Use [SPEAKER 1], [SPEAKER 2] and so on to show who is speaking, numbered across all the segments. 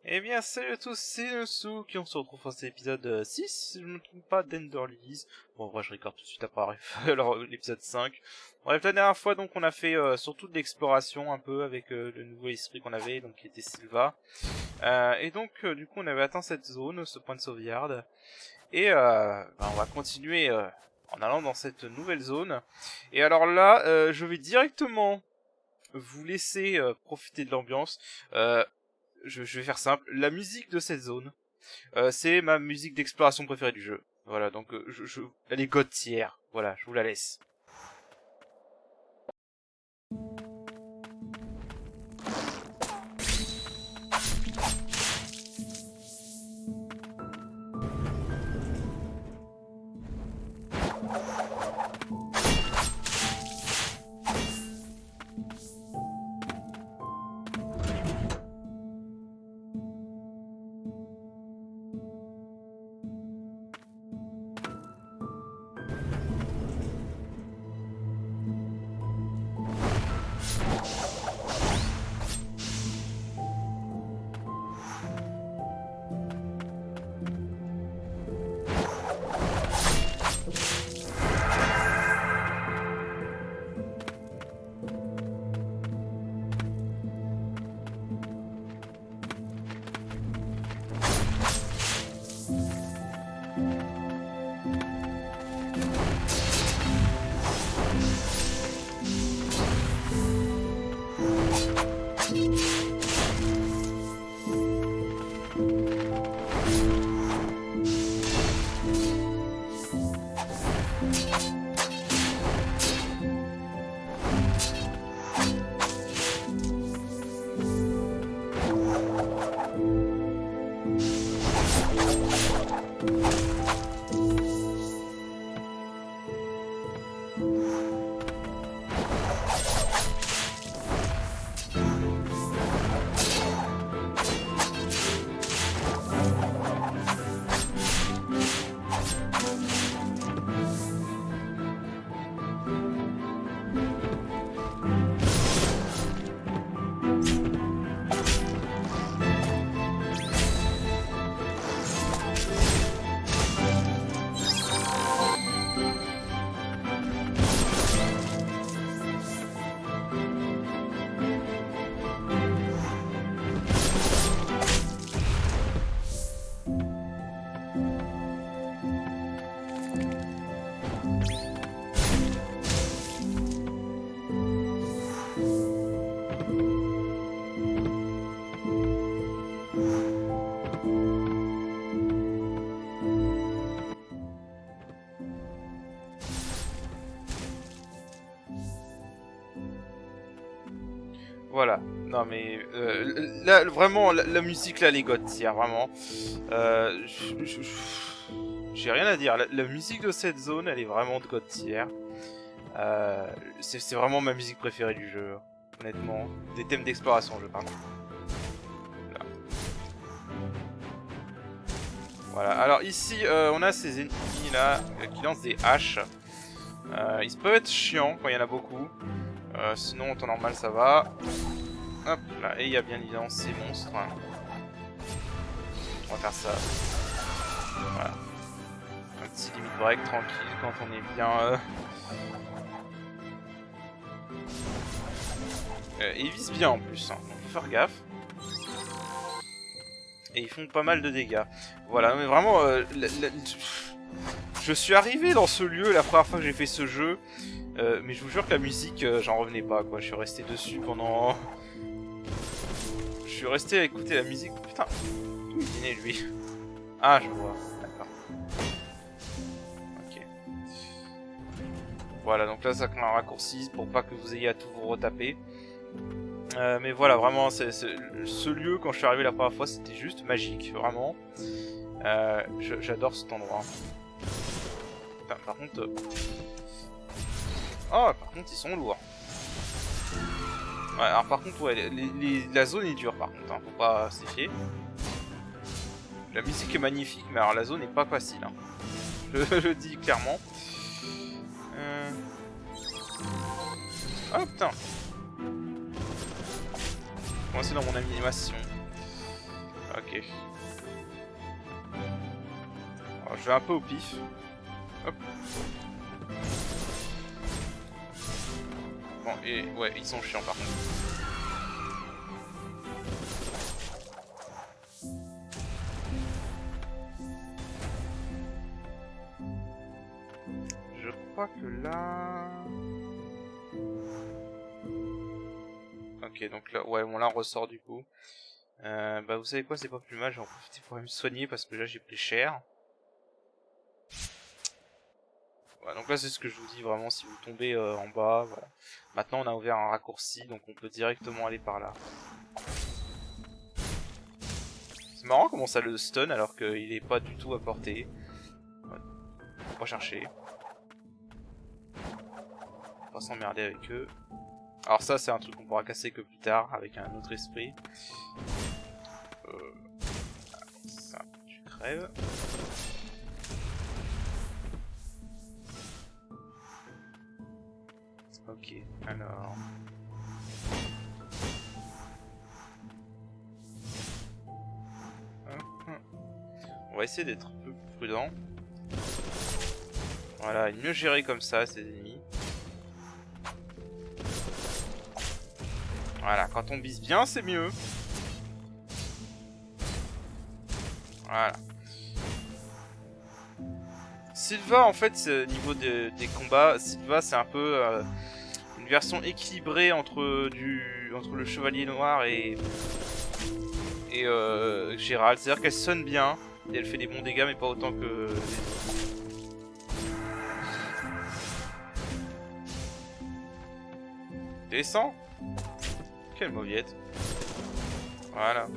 [SPEAKER 1] Eh bien, salut à tous, c'est Nosu qui on se retrouve dans cet épisode 6, si je ne me trompe pas, d'Enderlease. Bon, en vrai, je regarde tout de suite après alors l'épisode 5. Bref, la dernière fois, donc, on a fait surtout de l'exploration un peu avec le nouveau esprit qu'on avait, donc qui était Sylva. Et donc, du coup, on avait atteint cette zone, ce point de sauvegarde. Et on va continuer en allant dans cette nouvelle zone. Et alors là, je vais directement vous laisser profiter de l'ambiance. Je vais faire simple. La musique de cette zone, c'est ma musique d'exploration préférée du jeu. Voilà, donc elle est god tier. Voilà, je vous la laisse. Voilà. Non mais là vraiment la musique là, elle est god tier, vraiment. J'ai rien à dire. La musique de cette zone, elle est vraiment de god tier. C'est vraiment ma musique préférée du jeu, honnêtement. Des thèmes d'exploration, je parle. Voilà, alors ici on a ces ennemis là qui lancent des haches. Ils peuvent être chiants quand il y en a beaucoup. Sinon en temps normal ça va. Hop là, et il y a bien évidemment ces monstres. On va faire ça. Voilà. Un petit limit break tranquille quand on est bien. Et ils visent bien en plus, hein. Donc faut faire gaffe. Et ils font pas mal de dégâts. Voilà, mais vraiment, je suis arrivé dans ce lieu la première fois que j'ai fait ce jeu, mais je vous jure que la musique, j'en revenais pas, quoi. Je suis resté dessus pendant... Je suis resté à écouter la musique. Putain, d'où il venait lui? Ah, je vois, d'accord. Ok. Voilà, donc là ça crée un raccourci pour pas que vous ayez à tout vous retaper. Mais voilà, vraiment, ce lieu, quand je suis arrivé la première fois, c'était juste magique, vraiment. J'adore cet endroit. Putain, par contre... Oh, par contre, ils sont lourds. Ouais, alors par contre, ouais, la zone est dure, par contre, hein, faut pas s'y fier. La musique est magnifique, mais alors la zone est pas facile, hein. Je le dis clairement. Oh putain. Moi c'est dans mon animation. Ok. Alors, je vais un peu au pif. Hop. Bon, et ouais, ils sont chiants par contre. Je crois que là... Ok, donc là, ouais, bon là on ressort du coup. Bah vous savez quoi, c'est pas plus mal, j'en profite pour me soigner parce que là j'ai pris cher. Voilà, donc là c'est ce que je vous dis vraiment, si vous tombez en bas, voilà. Maintenant on a ouvert un raccourci, donc on peut directement aller par là. C'est marrant comment ça le stun alors qu'il est pas du tout à portée. Ouais. Faut pas chercher. Faut pas s'emmerder avec eux. Alors ça c'est un truc qu'on pourra casser que plus tard avec un autre esprit. Ça, tu crèves. Ok, alors... On va essayer d'être un peu plus prudent. Voilà, et mieux gérer comme ça ses ennemis. Voilà, quand on vise bien, c'est mieux. Voilà. Sylva, en fait, niveau des combats, Sylva, c'est un peu une version équilibrée entre le Chevalier Noir et Gérald. C'est-à-dire qu'elle sonne bien, et elle fait des bons dégâts, mais pas autant que les autres. Descends. Quelle mauviette. Voilà.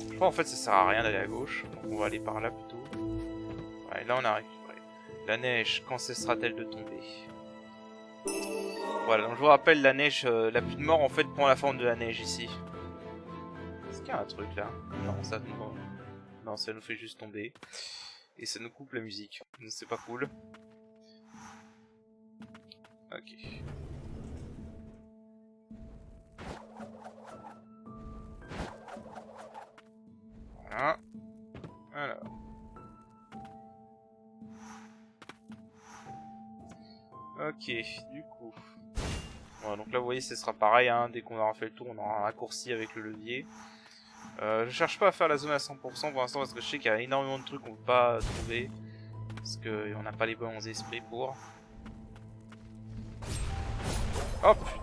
[SPEAKER 1] Je crois en fait ça sert à rien d'aller à gauche, donc on va aller par là plutôt. Ouais, là on a récupéré. La neige, quand cessera-t-elle de tomber? Voilà, donc je vous rappelle, la neige, la pluie de mort en fait prend la forme de la neige ici. Est-ce qu'il y a un truc là? Non, ça nous fait juste tomber. Et ça nous coupe la musique, donc c'est pas cool. Ok. Voilà. Alors. Ok, du coup. Voilà, donc là vous voyez ce sera pareil, hein, dès qu'on aura fait le tour on aura un raccourci avec le levier. Je cherche pas à faire la zone à 100% pour l'instant parce que je sais qu'il y a énormément de trucs qu'on peut pas trouver. Parce qu'on n'a pas les bons esprits pour. Oh putain.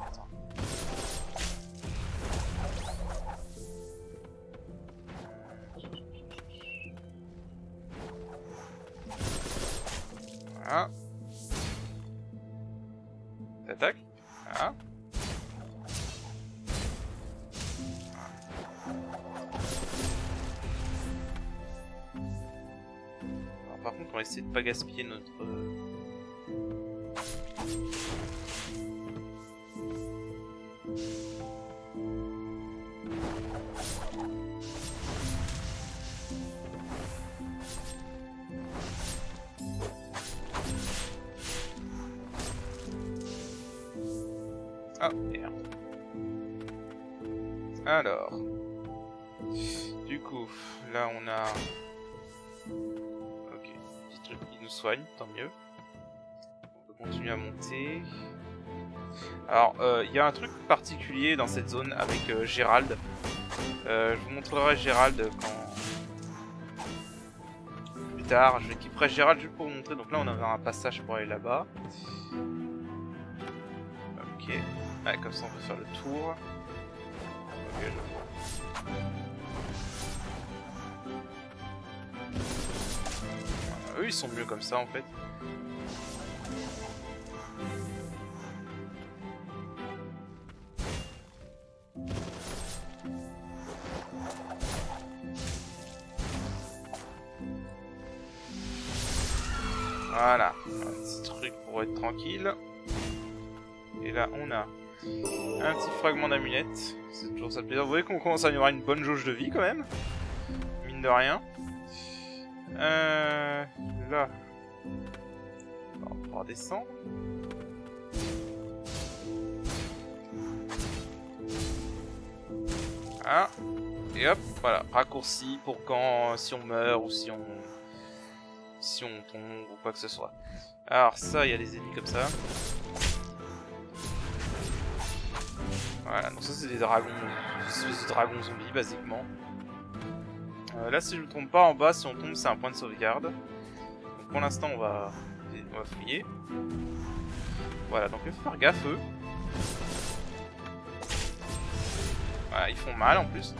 [SPEAKER 1] Voilà. T'attaques. Voilà. Alors, par contre on va essayer de pas gaspiller notre... Ah merde. Alors. Du coup, là on a... Ok, petit truc qui nous soigne, tant mieux. On peut continuer à monter. Alors, il y a un truc particulier dans cette zone avec Gérald. Je vous montrerai Gérald quand... plus tard. Je l'équiperai Gérald juste pour vous montrer. Donc là on a un passage pour aller là-bas. Ok. Ouais, comme ça on peut faire le tour. Ok, je vois. Eux ils sont mieux comme ça en fait. Voilà, un petit truc pour être tranquille. Et là on a un petit fragment d'amulette. C'est toujours ça de plaisir. Vous voyez qu'on commence à y avoir une bonne jauge de vie quand même. Mine de rien. Là. On va pouvoir descendre. Hein. Et hop, voilà, raccourci pour quand, si on meurt ou si on tombe ou quoi que ce soit. Alors ça, il y a des ennemis comme ça. Voilà, donc ça c'est des dragons, des espèces de dragons zombies basiquement. Là si je ne me trompe pas, en bas si on tombe c'est un point de sauvegarde. Donc pour l'instant on va fouiller. Voilà, donc il faut faire gaffe eux. Voilà, ils font mal en plus.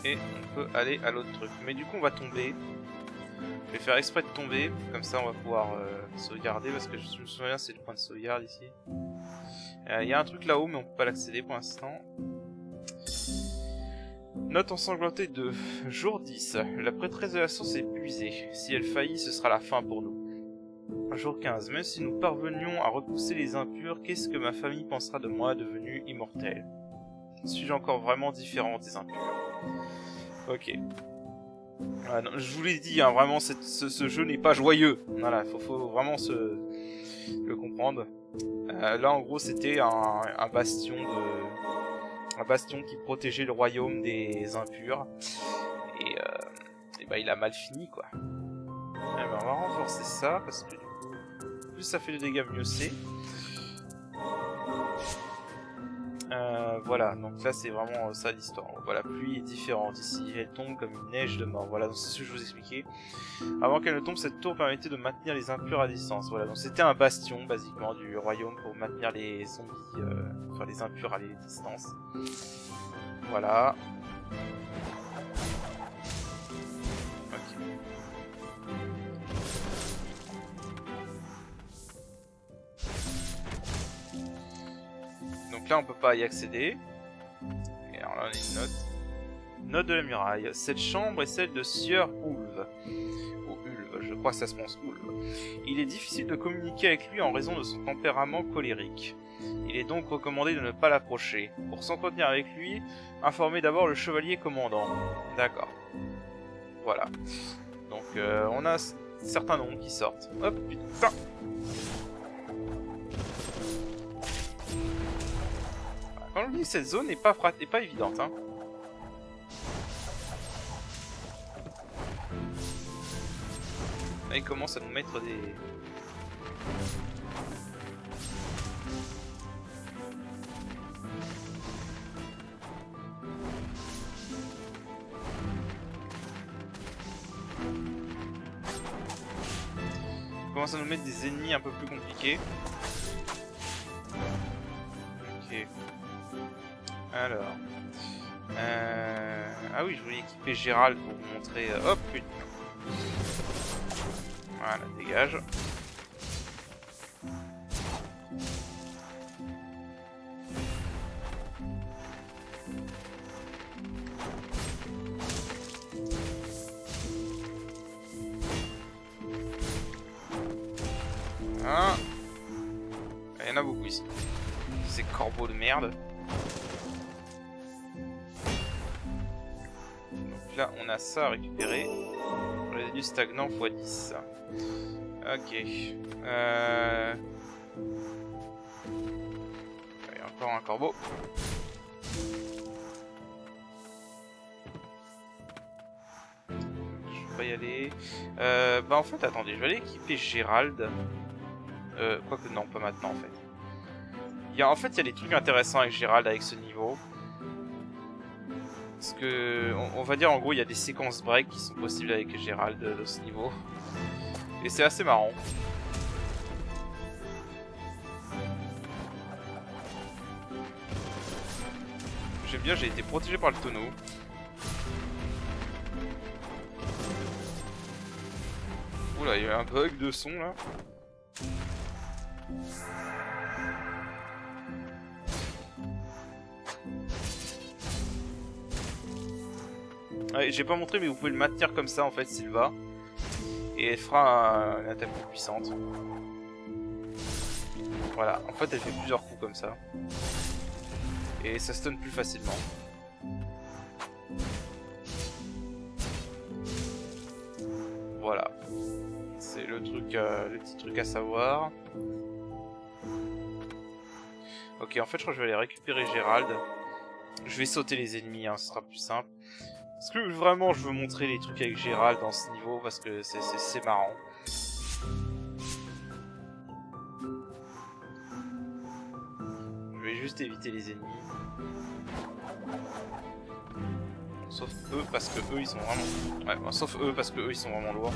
[SPEAKER 1] Et on peut aller à l'autre truc. Mais du coup on va tomber. Je vais faire exprès de tomber, comme ça on va pouvoir sauvegarder, parce que je me souviens c'est le point de sauvegarde ici. Il y a un truc là-haut mais on peut pas l'accéder pour l'instant. Note ensanglantée de jour 10. La prêtresse de la source est épuisée. Si elle faillit, ce sera la fin pour nous. Jour 15. Même si nous parvenions à repousser les impurs, qu'est-ce que ma famille pensera de moi devenu immortel? Suis-je encore vraiment différent des impurs? Ok. Ah non, je vous l'ai dit, hein, vraiment, ce jeu n'est pas joyeux. Voilà, faut vraiment le comprendre. Là, en gros, c'était un bastion qui protégeait le royaume des impurs. Et bah, il a mal fini, quoi. Eh ben, on va renforcer ça, parce que du coup, plus ça fait de dégâts, mieux c'est. Voilà, donc là c'est vraiment ça l'histoire. Voilà, la pluie est différente ici, elle tombe comme une neige de mort. Voilà, donc c'est ce que je vous expliquais. Avant qu'elle ne tombe, cette tour permettait de maintenir les impurs à distance. Voilà, donc c'était un bastion basiquement du royaume pour maintenir les zombies, enfin les impurs à distance. Voilà. Ok. Donc là on peut pas y accéder. Et alors là on a une note. Note de la muraille. Cette chambre est celle de Sieur Ulve. Ou Ulve, je crois que ça se prononce Ulve. Il est difficile de communiquer avec lui en raison de son tempérament colérique. Il est donc recommandé de ne pas l'approcher. Pour s'entretenir avec lui, informez d'abord le chevalier commandant. D'accord. Voilà. Donc on a certains noms qui sortent. Hop, putain. Quand je dis que cette zone n'est pas évidente, hein. Là, il commence à nous mettre des... Il commence à nous mettre des ennemis un peu plus compliqués. Ok. Alors... Ah oui, je voulais équiper Gérald pour vous montrer... Hop, putain. Voilà, dégage. Ah. Il y en a beaucoup ici. Ces corbeaux de merde. Donc là, on a ça à récupérer. Résidu stagnant x 10. Ok. Il y a encore un corbeau. Je peux pas y aller. Bah en fait, attendez, je vais aller équiper Gérald. Quoique non, pas maintenant en fait. En fait, il y a des trucs intéressants avec Gérald avec ce niveau. Parce que, on va dire en gros, il y a des séquences break qui sont possibles avec Gérald de ce niveau. Et c'est assez marrant. J'aime bien, j'ai été protégé par le tonneau. Oula, il y a un bug de son là. Ouais, j'ai pas montré mais vous pouvez le maintenir comme ça en fait Sylva. Et elle fera une attaque plus puissante. Voilà, en fait elle fait plusieurs coups comme ça. Et ça stun plus facilement. Voilà. C'est le truc, le petit truc à savoir. Ok, en fait, je crois que je vais aller récupérer Gérald. Je vais sauter les ennemis, hein, ce sera plus simple. Parce que vraiment, je veux montrer les trucs avec Gérald dans ce niveau, parce que c'est marrant. Je vais juste éviter les ennemis. Sauf eux, parce que eux, ils sont vraiment... Ouais, bon, sauf eux, parce que eux, ils sont vraiment lourds.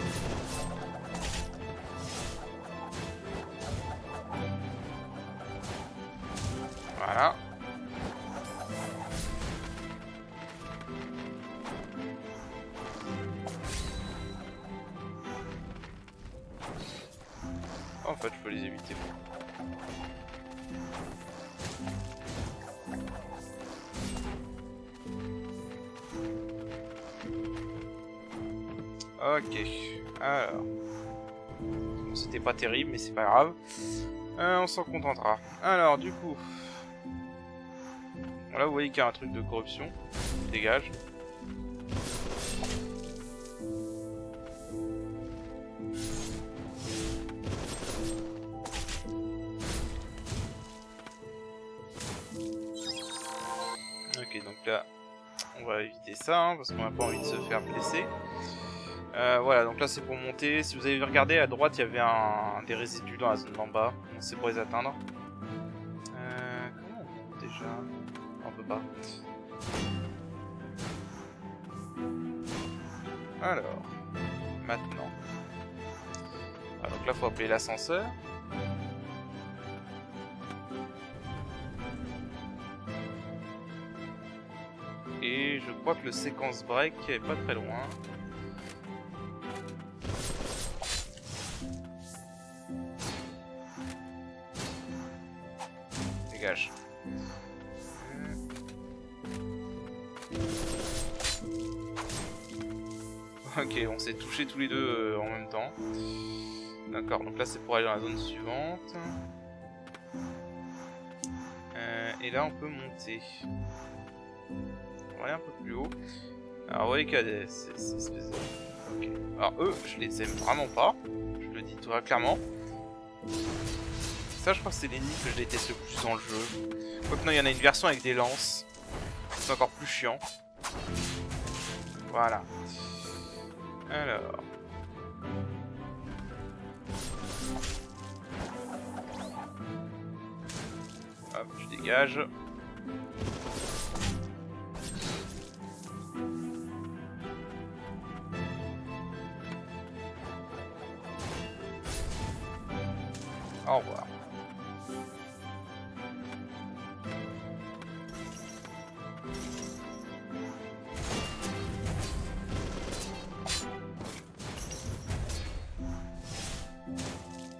[SPEAKER 1] Voilà. En fait, je peux les éviter. Ok, alors... C'était pas terrible, mais c'est pas grave. On s'en contentera. Alors, du coup... Là, vous voyez qu'il y a un truc de corruption. Dégage. Ok, donc là, on va éviter ça, hein, parce qu'on n'a pas envie de se faire blesser. Voilà, donc là c'est pour monter. Si vous avez regardé à droite, il y avait des résidus dans la zone d'en bas. Donc c'est pour les atteindre. Comment on monte déjà? On peut pas. Alors, maintenant. Ah, donc là faut appeler l'ascenseur. Et je crois que le séquence break est pas très loin. Dégage. Ok, on s'est touchés tous les deux en même temps. D'accord, donc là c'est pour aller dans la zone suivante. Et là on peut monter. On va aller un peu plus haut. Alors vous voyez qu'il y a des espèces de... Ok. Alors eux, je les aime vraiment pas. Je le dis très clairement. Ça je crois que c'est l'ennemi que je déteste le plus dans le jeu. Quoique non, il y en a une version avec des lances. C'est encore plus chiant. Voilà. Alors... Hop, je dégage. Au revoir.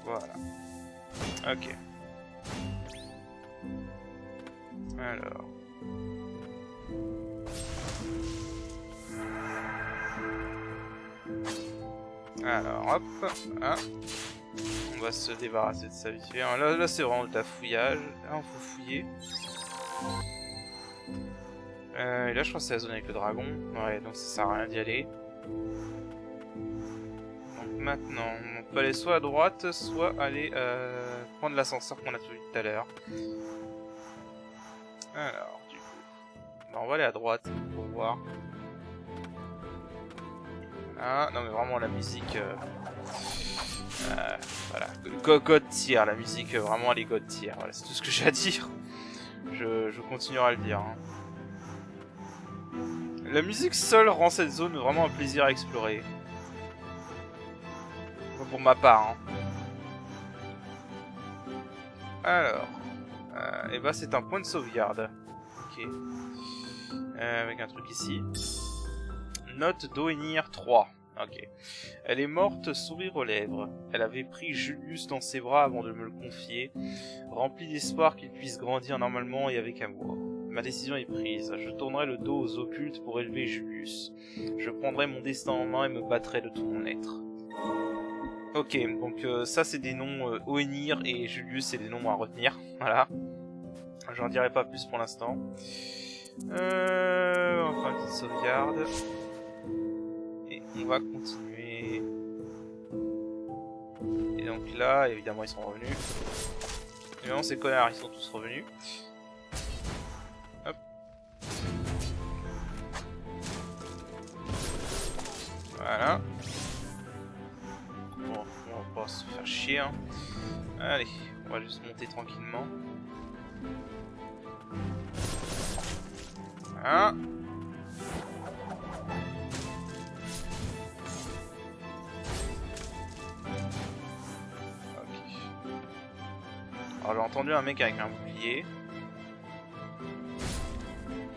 [SPEAKER 1] Voilà. Ok. Alors. Alors, hop. Hein. On va se débarrasser de ça vite fait. Là c'est vraiment de la fouillage. Là, on faut fouiller. Et là, je crois que c'est la zone avec le dragon. Ouais, donc ça sert à rien d'y aller. Donc maintenant, on peut aller soit à droite, soit aller prendre l'ascenseur qu'on a trouvé tout à l'heure. Alors, du coup, ben, on va aller à droite pour voir. Ah, non mais vraiment la musique... voilà, God tier, la musique, vraiment elle est God tier, voilà, c'est tout ce que j'ai à dire. Je continuerai à le dire. Hein. La musique seule rend cette zone vraiment un plaisir à explorer. Pour ma part. Hein. Alors, et bah c'est un point de sauvegarde. Ok. Avec un truc ici. Note d'Oenir 3. Ok. Elle est morte, sourire aux lèvres. Elle avait pris Julius dans ses bras avant de me le confier, remplie d'espoir qu'il puisse grandir normalement et avec amour. Ma décision est prise. Je tournerai le dos aux occultes pour élever Julius. Je prendrai mon destin en main et me battrai de tout mon être. Ok, donc ça c'est des noms Oenir et Julius c'est des noms à retenir. Voilà. J'en dirai pas plus pour l'instant. On va faire une petite sauvegarde. Et on va continuer. Et donc là, évidemment, ils sont revenus. Évidemment, ces connards, ils sont tous revenus. Hop. Voilà. Bon, on va pas se faire chier. Hein. Allez, on va juste monter tranquillement. Voilà. Alors j'ai entendu un mec avec un bouclier.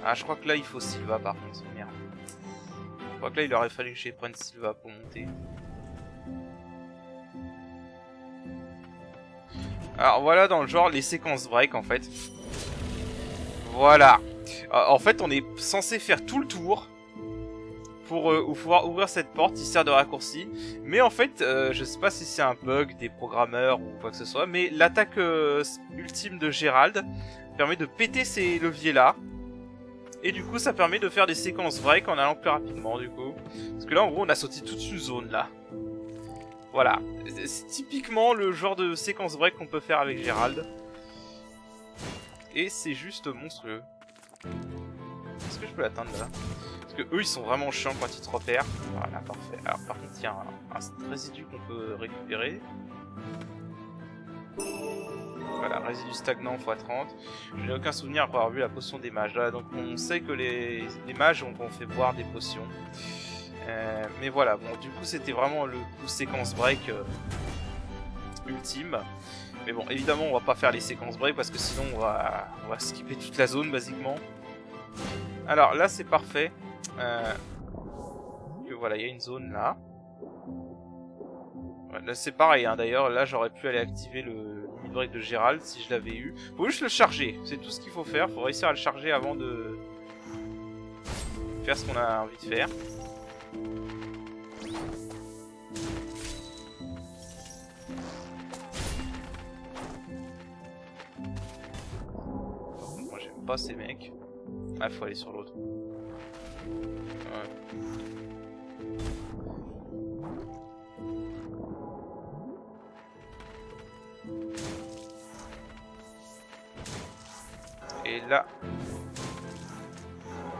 [SPEAKER 1] Ah je crois que là il faut Sylva par contre, merde. Je crois que là il aurait fallu que je prenne Sylva pour monter. Alors voilà dans le genre les séquences break en fait. Voilà. En fait on est censé faire tout le tour pour pouvoir ouvrir cette porte, il sert de raccourci. Mais en fait, je sais pas si c'est un bug des programmeurs ou quoi que ce soit, mais l'attaque ultime de Gérald permet de péter ces leviers là. Et du coup ça permet de faire des séquences break en allant plus rapidement du coup. Parce que là en gros on a sauté toute une zone là. Voilà, c'est typiquement le genre de séquence break qu'on peut faire avec Gérald. Et c'est juste monstrueux. Est-ce que je peux l'atteindre là? Parce que eux ils sont vraiment chiants quand ils te repèrent. Voilà, parfait. Alors par contre il y a un résidu qu'on peut récupérer. Voilà, résidu stagnant x30. Je n'ai aucun souvenir avoir vu la potion des mages. Là, donc on sait que les mages ont fait boire des potions. Mais voilà, bon du coup c'était vraiment le coup séquence break ultime. Mais bon évidemment on va pas faire les séquences break parce que sinon on va skipper toute la zone basiquement. Alors là c'est parfait. Voilà, il y a une zone là. Ouais, là c'est pareil, hein. D'ailleurs là j'aurais pu aller activer le limit break de Gérald si je l'avais eu. Faut juste le charger, c'est tout ce qu'il faut faire. Faut réussir à le charger avant de faire ce qu'on a envie de faire. Moi j'aime pas ces mecs. Ah faut aller sur l'autre. Ouais. Et là,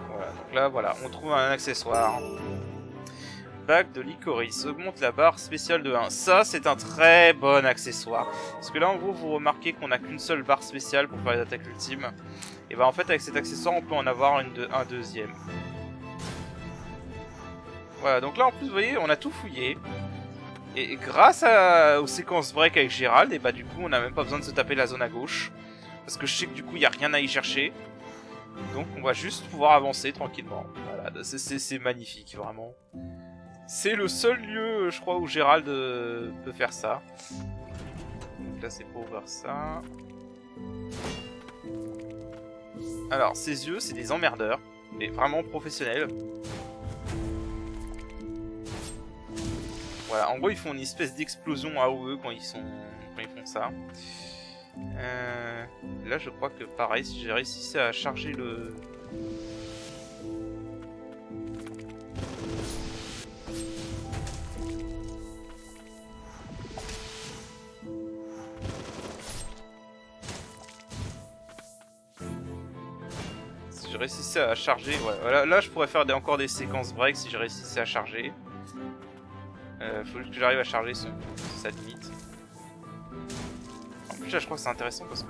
[SPEAKER 1] voilà, donc là, voilà, on trouve un accessoire. Bague de licorice, augmente la barre spéciale de 1. Ça, c'est un très bon accessoire. Parce que là, en gros, vous remarquez qu'on n'a qu'une seule barre spéciale pour faire les attaques ultimes. Et bah, en fait, avec cet accessoire, on peut en avoir un deuxième. Voilà, donc là, en plus, vous voyez, on a tout fouillé. Et grâce aux séquences break avec Gérald, et bah, du coup, on n'a même pas besoin de se taper la zone à gauche. Parce que je sais que du coup il n'y a rien à y chercher. Donc on va juste pouvoir avancer tranquillement. Voilà, c'est magnifique vraiment. C'est le seul lieu je crois où Gérald peut faire ça. Donc là c'est pour ouvrir ça. Alors ses yeux c'est des emmerdeurs. Mais vraiment professionnels. Voilà, en gros ils font une espèce d'explosion AOE quand ils font ça. Là je crois que pareil si j'ai réussi à charger le... Si je réussissais à charger, voilà, là je pourrais faire encore des séquences break si je réussissais à charger. Faut juste que j'arrive à charger sa limite. En plus là je crois que c'est intéressant parce que...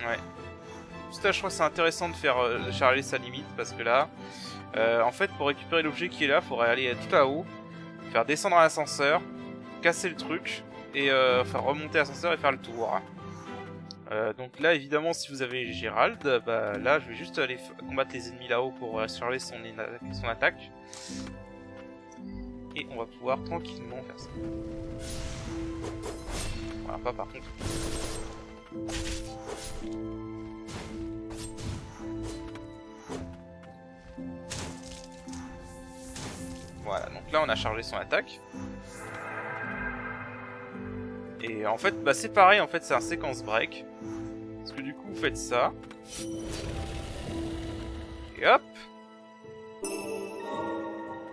[SPEAKER 1] Ouais. Juste là je crois que c'est intéressant de faire charger sa limite parce que là... en fait pour récupérer l'objet qui est là, il faudrait aller tout là-haut, faire descendre l'ascenseur, casser le truc, et faire remonter l'ascenseur et faire le tour. Donc là évidemment si vous avez Gérald, bah là je vais juste aller combattre les ennemis là-haut pour charger son attaque. Et on va pouvoir tranquillement faire ça. Voilà, pas par contre. Voilà, donc là on a chargé son attaque. Et en fait, bah c'est pareil, en fait c'est un séquence break. Parce que du coup vous faites ça. Et hop.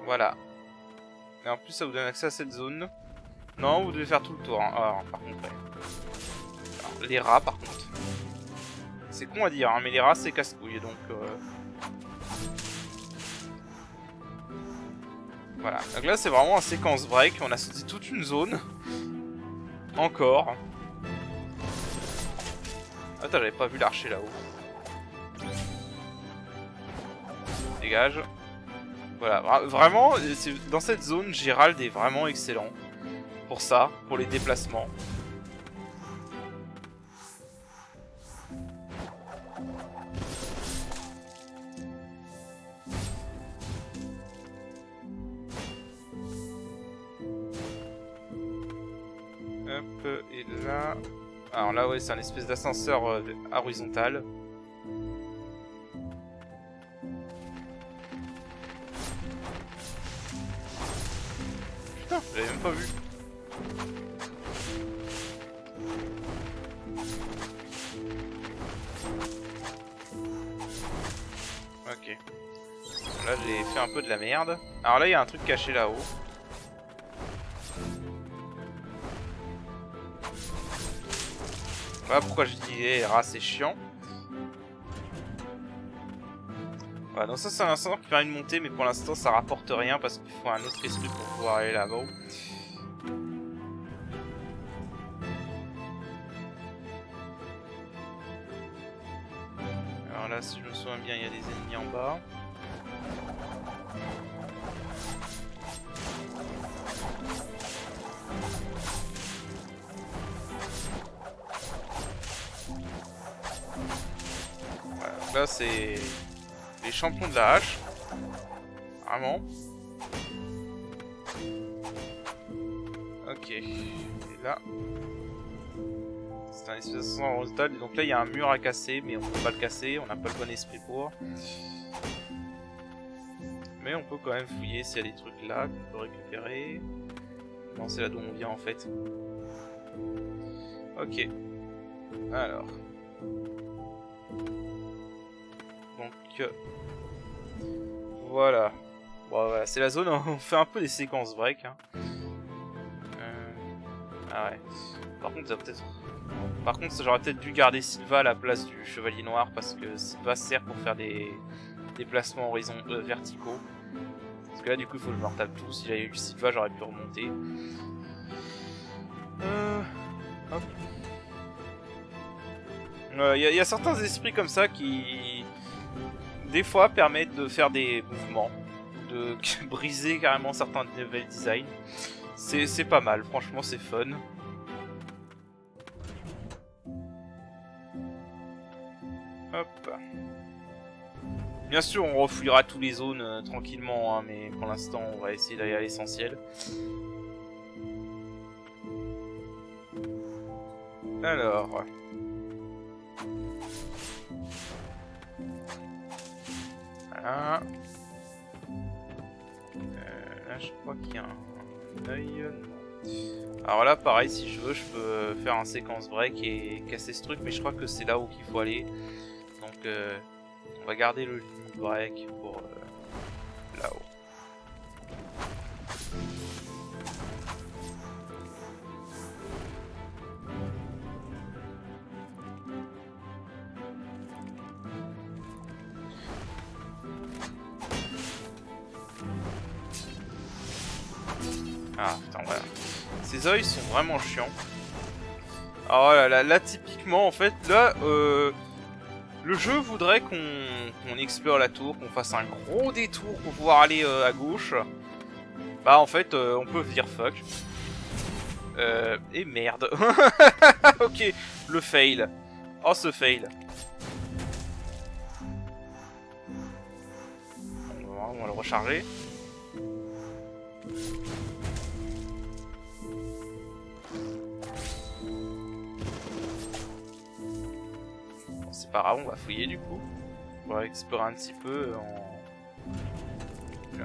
[SPEAKER 1] Voilà. Et en plus ça vous donne accès à cette zone. Non, vous devez faire tout le tour. Hein. Alors, par contre, ouais. Alors, les rats par contre. C'est con à dire, hein, mais les rats c'est casse-couille donc... Voilà, donc là c'est vraiment un séquence break, on a sauté toute une zone. Encore. Attends, j'avais pas vu l'archer là-haut. Dégage. Voilà, vraiment, dans cette zone, Gérald est vraiment excellent. Pour ça, pour les déplacements. Hop, et là... Alors là, ouais, c'est un espèce d'ascenseur horizontal. Putain, j'avais même pas vu. Ok. Là, j'ai fait un peu de la merde. Alors là, il y a un truc caché là-haut. Voilà pourquoi je dis les rats c'est chiant. Voilà, donc ça c'est un ascenseur qui permet de monter, mais pour l'instant ça rapporte rien parce qu'il faut un autre esprit pour pouvoir aller là-bas. Alors là, si je me souviens bien, il y a des ennemis en bas. Là, c'est les champions de la hache. Vraiment. Ok. Et là, c'est un espèce d'ascenseur horizontal. Donc là, il y a un mur à casser, mais on peut pas le casser. On n'a pas le bon esprit pour. Mais on peut quand même fouiller s'il y a des trucs là qu'on peut récupérer. Non, c'est là d'où on vient en fait. Ok. Alors. Donc voilà. Bon, voilà, c'est la zone où on fait un peu des séquences break. Hein. Ah ouais. Par contre, j'aurais peut-être dû garder Sylva à la place du Chevalier Noir parce que Sylva sert pour faire des déplacements verticaux. Parce que là, du coup, il faut que je me retape tout. Si j'avais eu Sylva, j'aurais pu remonter. Hop. Il y a certains esprits comme ça qui, des fois, permettent de faire des mouvements, de briser carrément certains level design. C'est pas mal, franchement, c'est fun. Hop. Bien sûr, on refouillera toutes les zones tranquillement, hein, mais pour l'instant, on va essayer d'aller à l'essentiel. Alors... Voilà. Là, je crois qu'il y a un œil. Alors là, pareil, si je veux, je peux faire un séquence break et casser ce truc, mais je crois que c'est là où il faut aller. Donc, on va garder le break pour là-haut. Ah putain, voilà. Ces oeils sont vraiment chiants. Alors là, typiquement, en fait, là, le jeu voudrait qu'on explore la tour, qu'on fasse un gros détour pour pouvoir aller à gauche. Bah, en fait, on peut dire fuck. Et merde. Ok, le fail. Oh, ce fail. On va le recharger. C'est pas grave, on va fouiller du coup. On va explorer un petit peu en...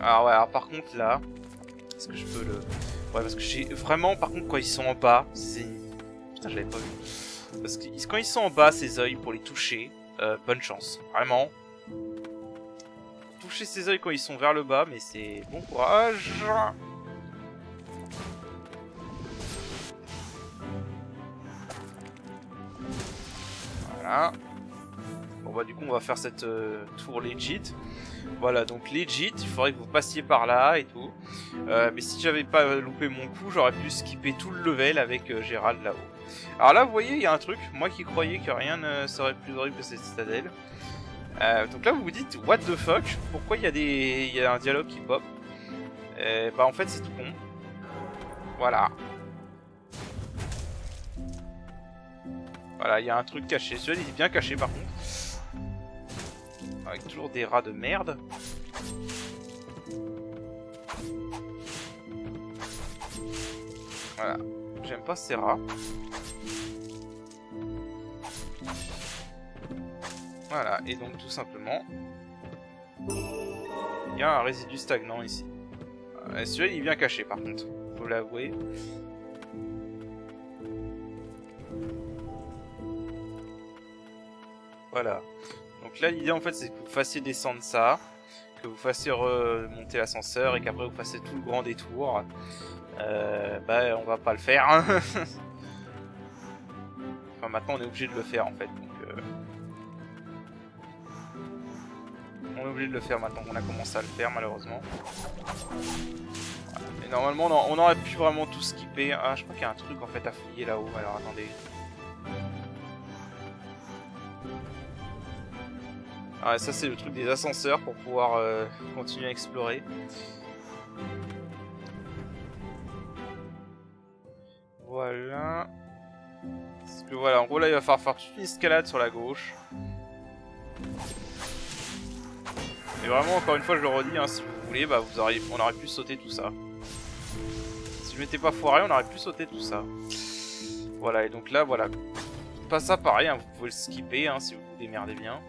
[SPEAKER 1] Ah ouais, alors par contre là, est-ce que je peux le... Ouais, parce que j'ai vraiment, par contre, quand ils sont en bas, c'est... Putain, je l'avais pas vu. Parce que quand ils sont en bas, ces oeils, pour les toucher, bonne chance. Vraiment. Toucher ces oeils quand ils sont vers le bas, mais c'est bon courage. Voilà. Bon bah du coup on va faire cette tour legit. Voilà, donc legit, il faudrait que vous passiez par là et tout. Mais si j'avais pas loupé mon coup, j'aurais pu skipper tout le level avec Gérald là-haut. Alors là, vous voyez, il y a un truc. Moi qui croyais que rien ne serait plus horrible que cette citadelle. Donc là, vous vous dites, what the fuck? Pourquoi il y a un dialogue qui pop? Bah en fait, c'est tout con. Voilà. Voilà, il y a un truc caché. Celui-là, il est bien caché par contre. Avec toujours des rats de merde. Voilà. J'aime pas ces rats. Voilà. Et donc tout simplement, il y a un résidu stagnant ici. Celui-là, il est bien caché par contre. Faut l'avouer. Voilà. Donc là, l'idée en fait, c'est que vous fassiez descendre ça, que vous fassiez remonter l'ascenseur et qu'après vous fassiez tout le grand détour. Bah, on va pas le faire. Hein. Enfin, maintenant, on est obligé de le faire en fait. Donc, on est obligé de le faire maintenant qu'on a commencé à le faire, malheureusement. Voilà. Et normalement, on aurait pu vraiment tout skipper. Ah, je crois qu'il y a un truc en fait à fouiller là-haut. Alors attendez. Ah, ça c'est le truc des ascenseurs pour pouvoir continuer à explorer. Voilà. Parce que voilà, en gros là il va falloir faire toute une escalade sur la gauche. Et vraiment encore une fois je le redis, hein, si vous voulez, bah on aurait pu sauter tout ça. Si je m'étais pas foiré, on aurait pu sauter tout ça. Voilà, et donc là voilà. Pas ça pareil, hein, vous pouvez le skipper hein, si vous vous démerdez bien.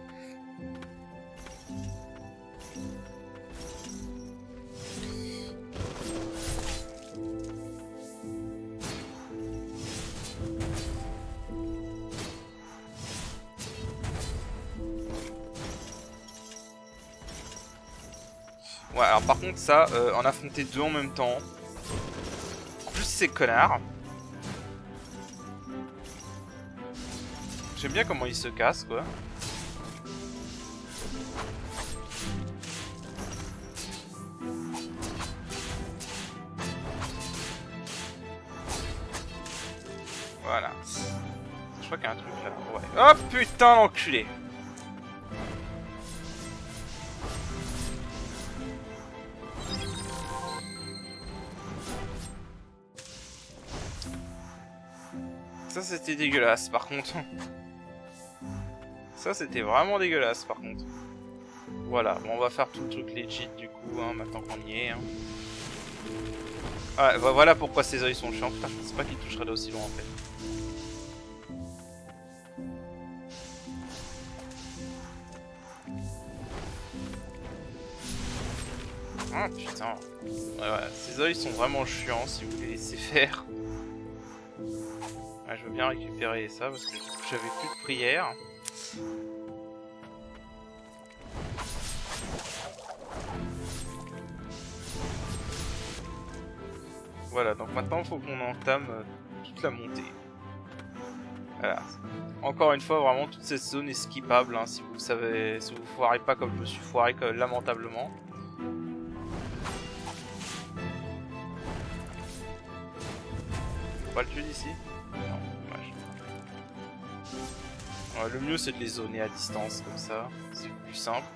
[SPEAKER 1] Ouais, alors par contre ça, en affronter deux en même temps, plus ces connards. J'aime bien comment ils se cassent quoi. Voilà. Je crois qu'il y a un truc là. Ouais. Oh putain l'enculé. Ça c'était dégueulasse par contre. Ça c'était vraiment dégueulasse par contre. Voilà, bon, on va faire tout le truc legit du coup, hein, maintenant qu'on y est. Hein. Ah, voilà pourquoi ces oeils sont chiants. Putain, je pensais pas qu'ils toucheraient d'aussi loin en fait. Ah putain. Ouais, ces oeils sont vraiment chiants si vous les laissez faire. Ouais, je veux bien récupérer ça parce que j'avais plus de prière. Voilà, donc maintenant il faut qu'on entame toute la montée. Voilà. Encore une fois, vraiment toute cette zone est skippable hein, si vous savez, si vous foirez pas comme je me suis foiré lamentablement. Faut pas le tuer d'ici? Non, dommage. Ouais, le mieux c'est de les zoner à distance comme ça, c'est plus simple.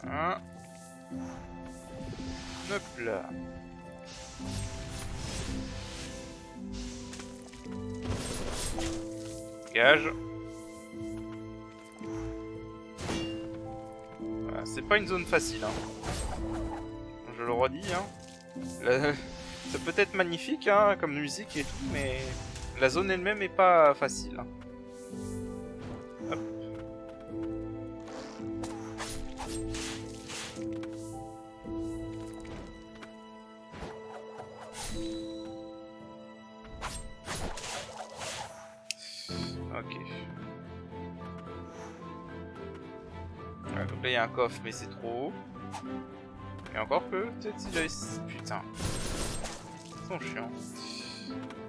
[SPEAKER 1] Hein. Hop là. Gage. Voilà, c'est pas une zone facile. Hein. Je le redis. Hein. Ça peut être magnifique hein, comme musique et tout, mais la zone elle-même est pas facile. Hein. Hop. Ok. Ouais, donc là il y a un coffre mais c'est trop haut. Et encore que, peut-être si j'avais... Putain. Ils sont chiants.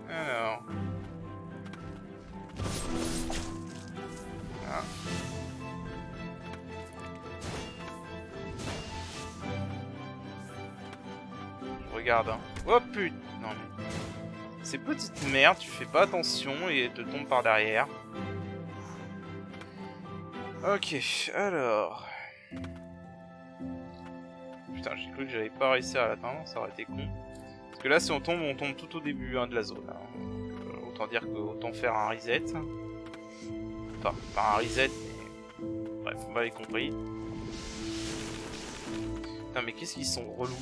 [SPEAKER 1] Alors... Ah. Je regarde, hein. Oh putain. Non mais... Ces petites merdes, tu fais pas attention et elles te tombent par derrière. Ok, alors... Putain, j'ai cru que j'allais pas réussir à l'atteindre, ça aurait été con. Parce que là, si on tombe tout au début hein, de la zone. Hein. Donc, autant dire que autant faire un reset. Enfin, pas un reset, mais... Bref, vous m'avez compris. Putain, mais qu'est-ce qu'ils sont relous.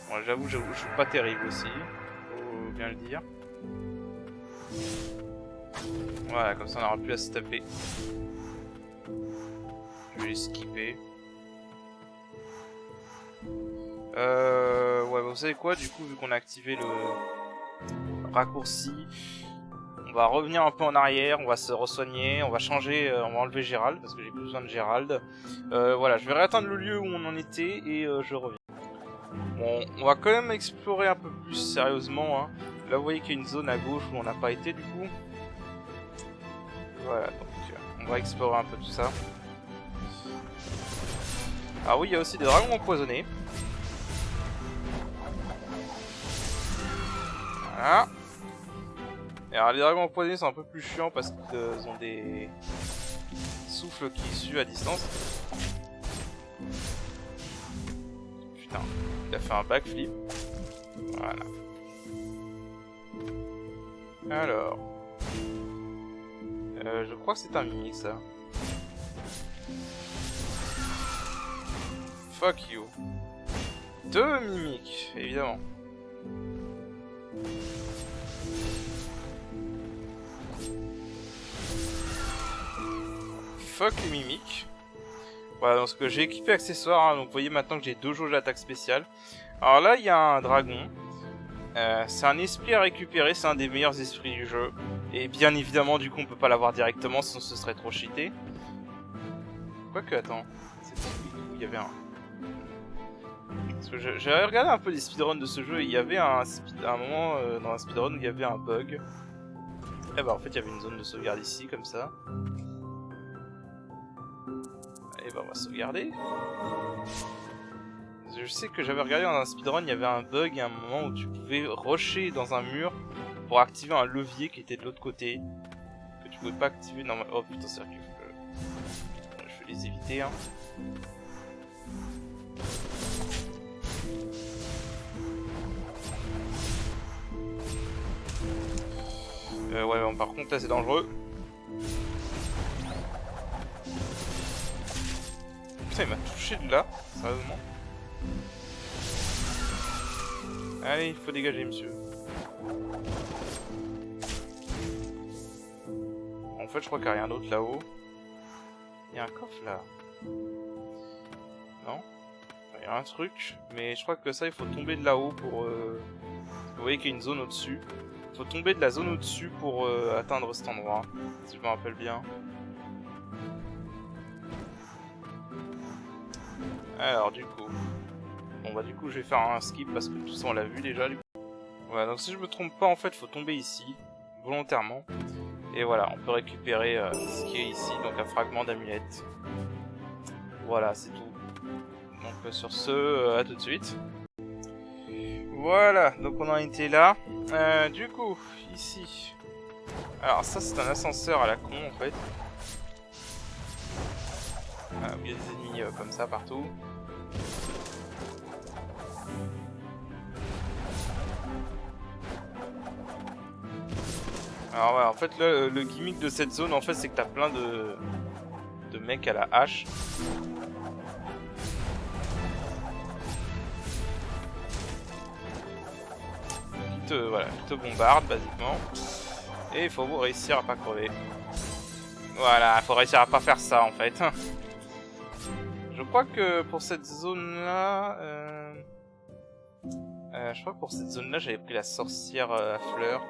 [SPEAKER 1] Bon, j'avoue, je suis pas terrible aussi. Faut bien le dire. Voilà, comme ça on aura plus à se taper. Je vais skipper. Ouais, vous savez quoi, du coup, vu qu'on a activé le raccourci, on va revenir un peu en arrière, on va se re-soigner, on va changer, on va enlever Gérald, parce que j'ai plus besoin de Gérald. Voilà, je vais réatteindre le lieu où on en était, et je reviens. Bon, on va quand même explorer un peu plus sérieusement, hein. Là, vous voyez qu'il y a une zone à gauche où on n'a pas été, du coup. Voilà, donc on va explorer un peu tout ça. Ah oui, il y a aussi des dragons empoisonnés. Voilà. Et alors les dragons empoisonnés sont un peu plus chiants parce qu'ils ont des souffles qui suent à distance. Putain, il a fait un backflip. Voilà. Alors... je crois que c'est un mimique ça. Fuck you. Deux mimiques, évidemment. Fuck les mimiques. Voilà, donc ce que j'ai équipé accessoires, hein, donc vous voyez maintenant que j'ai 2 jauges d'attaque spéciale. Alors là, il y a un dragon. C'est un esprit à récupérer, c'est un des meilleurs esprits du jeu. Et bien évidemment, du coup, on peut pas l'avoir directement, sinon ce serait trop cheaté. Quoique, attends, c'est où il y avait un... Parce que j'avais regardé un peu les speedruns de ce jeu et il y avait un moment dans un speedrun où il y avait un bug. Et bah en fait il y avait une zone de sauvegarde ici comme ça. Et bah on va sauvegarder. Je sais que j'avais regardé dans un speedrun, il y avait un bug à un moment où tu pouvais rusher dans un mur pour activer un levier qui était de l'autre côté. Que tu pouvais pas activer normalement. Oh putain c'est vrai que je vais les éviter hein. Ouais, bon, par contre, là, c'est dangereux. Putain, il m'a touché de là, sérieusement. Allez, il faut dégager, monsieur. En fait, je crois qu'il n'y a rien d'autre là-haut. Il y a un coffre, là. Non? Il y a un truc, mais je crois que ça, il faut tomber de là-haut pour... Vous voyez qu'il y a une zone au-dessus. Il faut tomber de la zone au-dessus pour atteindre cet endroit, si je me rappelle bien. Alors du coup... Bon bah du coup je vais faire un skip parce que tout ça on l'a vu déjà du coup. Voilà, donc si je me trompe pas en fait, il faut tomber ici, volontairement. Et voilà, on peut récupérer ce qui est ici, donc un fragment d'amulette. Voilà, c'est tout. Donc sur ce, à tout de suite. Voilà, donc on en était là. Du coup, ici... Alors ça c'est un ascenseur à la con en fait. Il y a des ennemis comme ça partout. Alors ouais, en fait là, le gimmick de cette zone en fait c'est que t'as plein de mecs à la hache. Voilà, qui te bombarde basiquement. Et il faut réussir à pas crever. Voilà, il faut réussir à pas faire ça en fait. Je crois que pour cette zone là... je crois que pour cette zone là j'avais pris la sorcière à fleurs.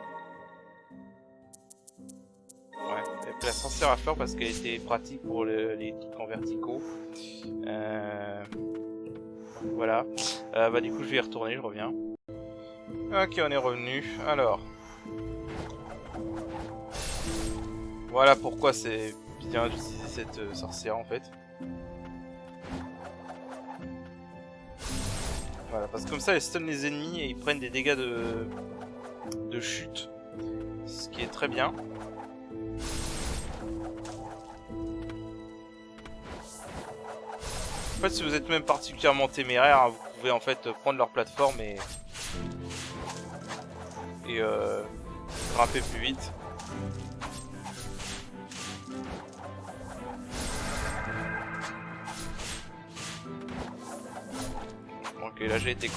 [SPEAKER 1] Ouais, j'avais pris la sorcière à fleurs parce qu'elle était pratique pour les trucs en verticaux. Voilà. Bah du coup je vais y retourner, je reviens. Ok, on est revenu. Alors. Voilà pourquoi c'est bien d'utiliser cette sorcière en fait. Voilà, parce que comme ça elle stun les ennemis et ils prennent des dégâts de chute. Ce qui est très bien. En fait, si vous êtes même particulièrement téméraire, hein, vous pouvez en fait prendre leur plateforme et grimper plus vite. Ok, là j'ai été con.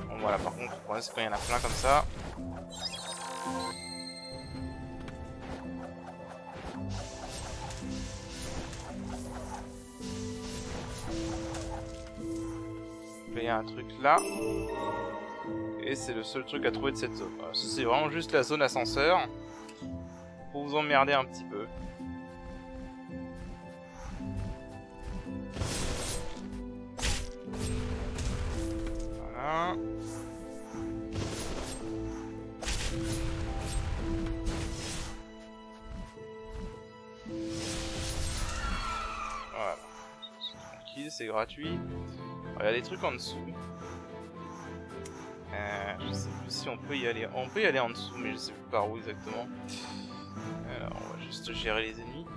[SPEAKER 1] Bon voilà, par contre, le problème c'est quand il y en a plein comme ça. Il y a un truc là. Et c'est le seul truc à trouver de cette zone. Voilà, c'est vraiment juste la zone ascenseur. Pour vous emmerder un petit peu. Voilà. Voilà. C'est tranquille, c'est gratuit. Il y a des trucs en dessous. Je sais plus si on peut y aller. On peut y aller en dessous, mais je sais plus par où exactement. Alors, on va juste gérer les ennemis.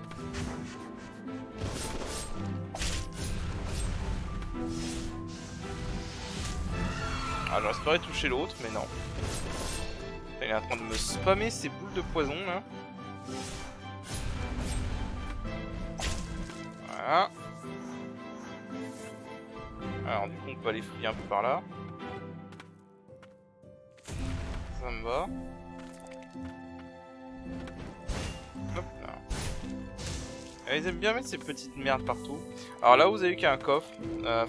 [SPEAKER 1] Ah, j'aurais espéré toucher l'autre, mais non. Il est en train de me spammer ses boules de poison là. Voilà. Alors, du coup, on peut aller fouiller un peu par là. Ça me va. Hop là. Et ils aiment bien mettre ces petites merdes partout. Alors là, vous avez vu qu'il y a un coffre.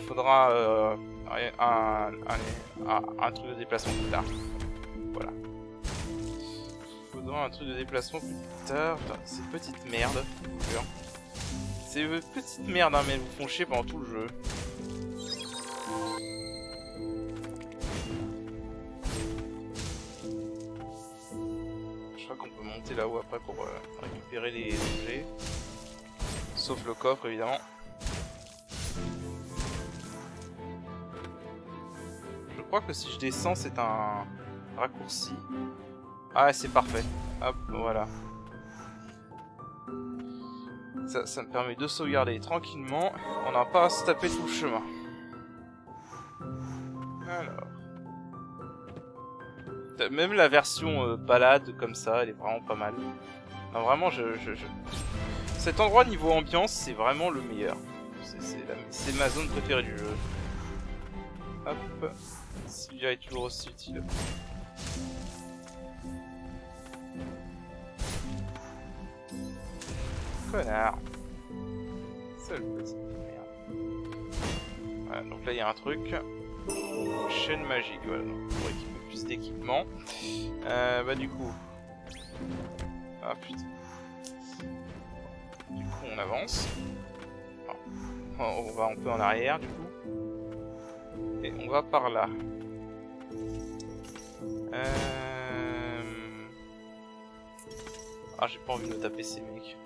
[SPEAKER 1] Faudra un truc de déplacement plus tard. Voilà. Faudra un truc de déplacement plus tard. Putain, ces petites merdes. Ces petites merdes, hein, mais elles vous font chier pendant tout le jeu. Je crois qu'on peut monter là-haut après pour récupérer les objets. Sauf le coffre, évidemment. Je crois que si je descends, c'est un raccourci. Ah, c'est parfait. Hop, voilà. Ça me permet de sauvegarder tranquillement. On n'a pas à se taper tout le chemin. Alors. Même la version balade comme ça, elle est vraiment pas mal. Non, vraiment, cet endroit niveau ambiance, c'est vraiment le meilleur. C'est ma zone préférée du jeu. Hop. Sylvia est toujours aussi utile. Connard. Seul petit merde. Voilà, donc là il y a un truc. Chaîne magique, voilà, donc pour équiper plus d'équipement. Bah du coup. Ah putain. Du coup on avance. Oh, on va un peu en arrière du coup. Et on va par là. Ah, j'ai pas envie de me taper ces mecs.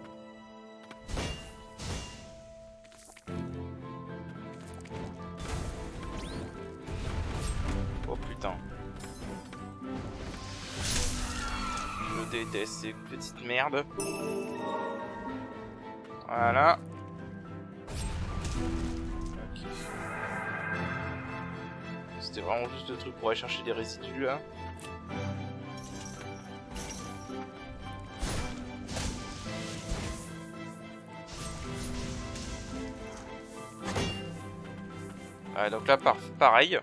[SPEAKER 1] Oh putain. Je déteste ces petites merdes. Voilà. Okay. C'était vraiment juste le truc pour aller chercher des résidus là. Ouais, donc là, pareil.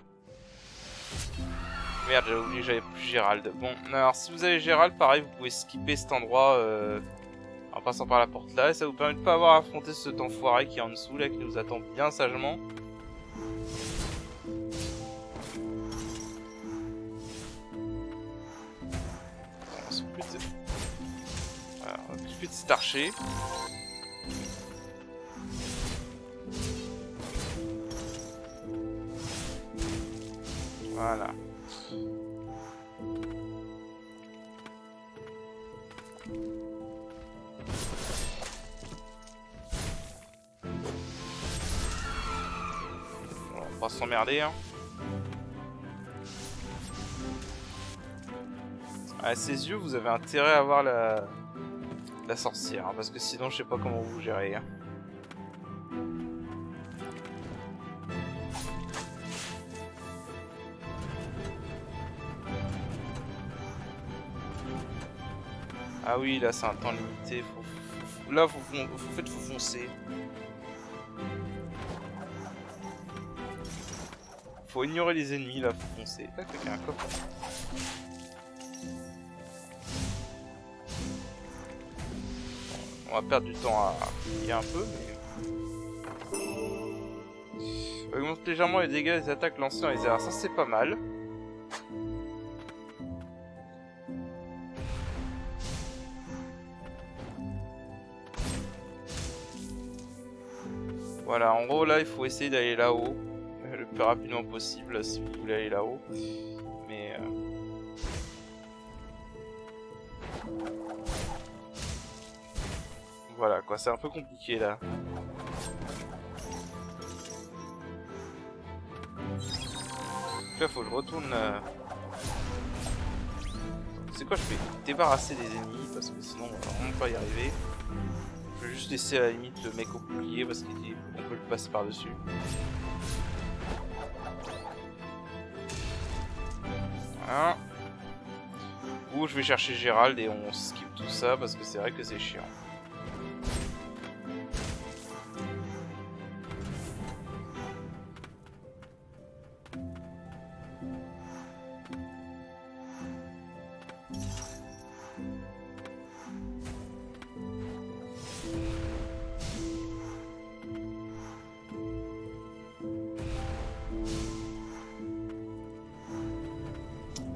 [SPEAKER 1] Merde, j'avais oublié que j'avais plus Gérald. Bon, alors si vous avez Gérald, pareil, vous pouvez skipper cet endroit. Alors En passant par la porte là, et ça vous permet de pas avoir à affronter cet enfoiré qui est en dessous là, qui nous attend bien sagement. On s'occupe de... Voilà, on va s'occuper de cet archer. Voilà. On va pas s'emmerder, hein. À ses yeux, vous avez intérêt à avoir la sorcière, hein, parce que sinon, je sais pas comment vous gérez. Hein. Ah oui, là, c'est un temps limité. Là, faut foncer. Faut ignorer les ennemis, là, faut foncer. Tac, tac, il y a un coffre. On va perdre du temps à fouiller un peu, mais... Augmente légèrement les dégâts des attaques lancées dans les airs. Ça, c'est pas mal. Voilà, en gros, là, il faut essayer d'aller là-haut. Le plus rapidement possible, si vous voulez aller là-haut. Mais... Voilà, quoi, c'est un peu compliqué, là. Là, faut que je retourne... C'est quoi, je fais débarrasser des ennemis, parce que sinon, on va vraiment pas y arriver. Je vais juste laisser à la limite le mec au bouclier, parce qu'on peut le passer par-dessus. Voilà. Ou je vais chercher Gérald et on skip tout ça, parce que c'est vrai que c'est chiant.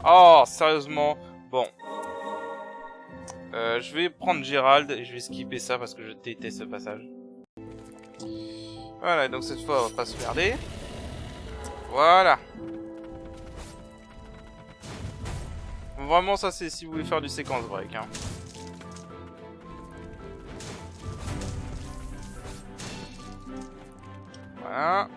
[SPEAKER 1] Oh, sérieusement. Bon. Je vais prendre Gérald et je vais skipper ça parce que je déteste ce passage. Voilà, donc cette fois, on va pas se merder. Voilà. Vraiment, ça, c'est si vous voulez faire du séquence break. Hein. Voilà.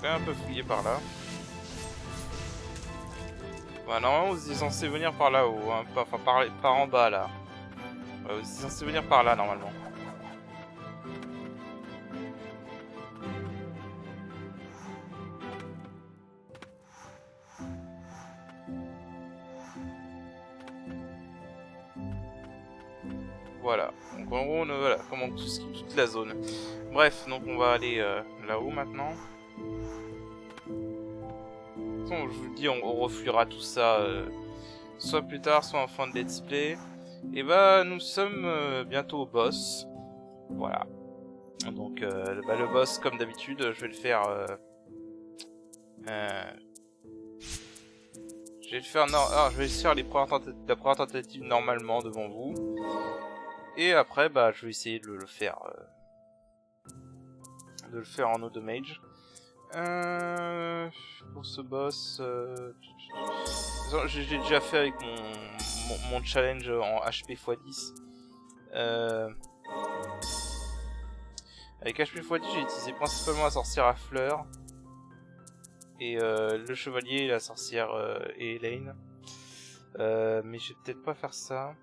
[SPEAKER 1] Un peu fouillé par là. Bah, normalement vous êtes censé venir par là-haut, hein, enfin par en bas là. Vous êtes censé venir par là normalement. Voilà. Donc en gros, voilà, comment toute la zone. Bref, donc on va aller là-haut maintenant. Je vous dis, on refouillera tout ça soit plus tard, soit en fin de let's play. Et bah, nous sommes bientôt au boss. Voilà. Donc, le boss, comme d'habitude, je vais le faire... je vais le faire... Non, alors, je vais faire la première tentative normalement devant vous. Et après, bah, je vais essayer de le faire... en auto mage. Pour ce boss, j'ai déjà fait avec mon challenge en HP x10. Avec HP x10, j'ai utilisé principalement la sorcière à fleurs et le chevalier et la sorcière et Elaine. Mais je vais peut-être pas faire ça.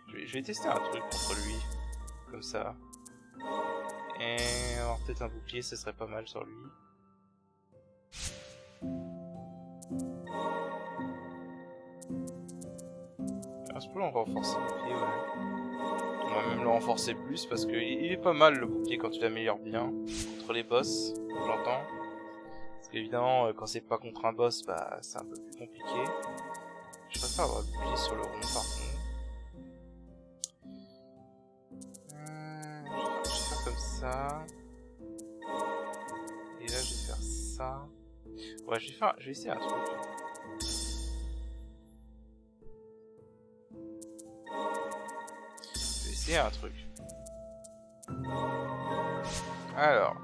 [SPEAKER 1] Je vais tester un truc contre lui, comme ça. Et alors peut-être un bouclier, ce serait pas mal sur lui. Je peux le renforcer le bouclier, ouais. On va même le renforcer plus parce qu'il est pas mal le bouclier quand tu l'améliores bien contre les boss, j'entends. Évidemment, quand c'est pas contre un boss, bah c'est un peu plus compliqué. Je préfère avoir appuyé sur le rond par contre. Je vais faire comme ça. Et là je vais faire ça. Ouais, je vais essayer un truc. Je vais essayer un truc. Alors,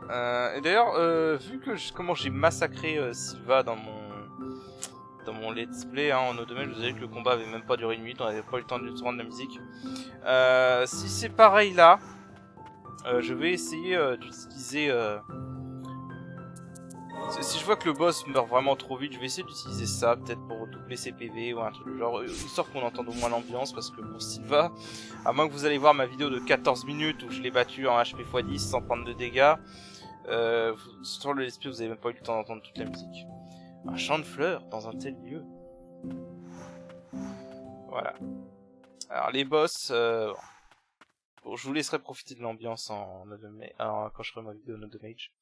[SPEAKER 1] et d'ailleurs, vu que comment j'ai massacré Sylva dans mon let's play hein, en automne, je vous ai dit que le combat avait même pas duré une minute, on avait pas eu le temps de se rendre la musique. Si c'est pareil là, je vais essayer d'utiliser... Si je vois que le boss meurt vraiment trop vite, je vais essayer d'utiliser ça, peut-être pour doubler ses PV ou un truc du genre, histoire qu'on entende au moins l'ambiance, parce que pour Sylva, à moins que vous allez voir ma vidéo de 14 minutes où je l'ai battu en HP x 10 sans prendre de dégâts, sur le let's play vous avez même pas eu le temps d'entendre toute la musique. Un champ de fleurs dans un tel lieu. Voilà. Alors les boss, bon, je vous laisserai profiter de l'ambiance quand je ferai ma vidéo No Damage.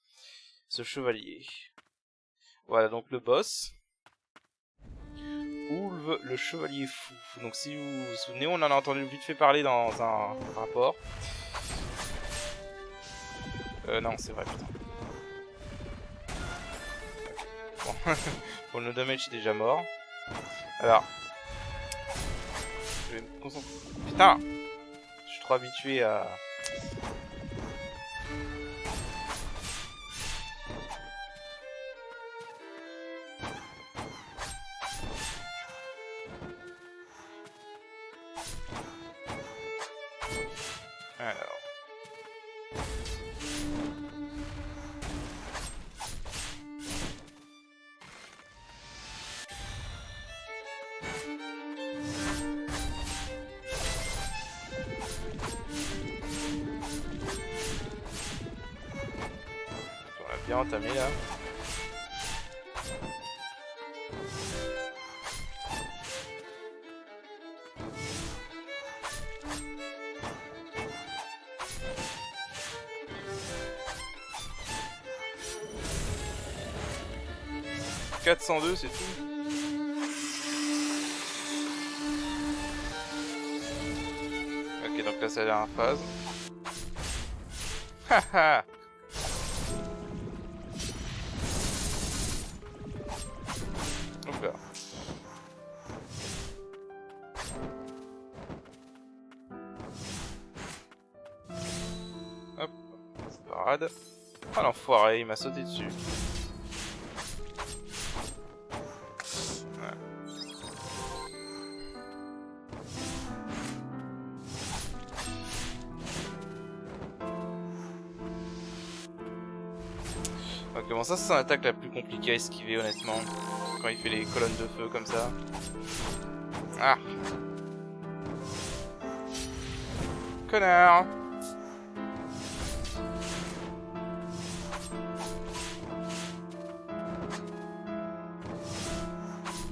[SPEAKER 1] Ce chevalier. Voilà donc le boss. Ulve le chevalier fou. Donc si vous vous souvenez, on en a entendu vite fait parler dans un rapport. Non c'est vrai putain. Bon, bon le damage est déjà mort. Alors. Je vais me concentrer. Putain. Je suis trop habitué à... Alors. On l'a bien entamé là. « 402 c'est tout. Ok donc là c'est la dernière phase. Haha. Donc là. Hop, c'est parade. Ah l'enfoiré, il m'a sauté dessus. Ok, bon ça c'est son attaque la plus compliquée à esquiver honnêtement. Quand il fait les colonnes de feu comme ça. Ah. Connard.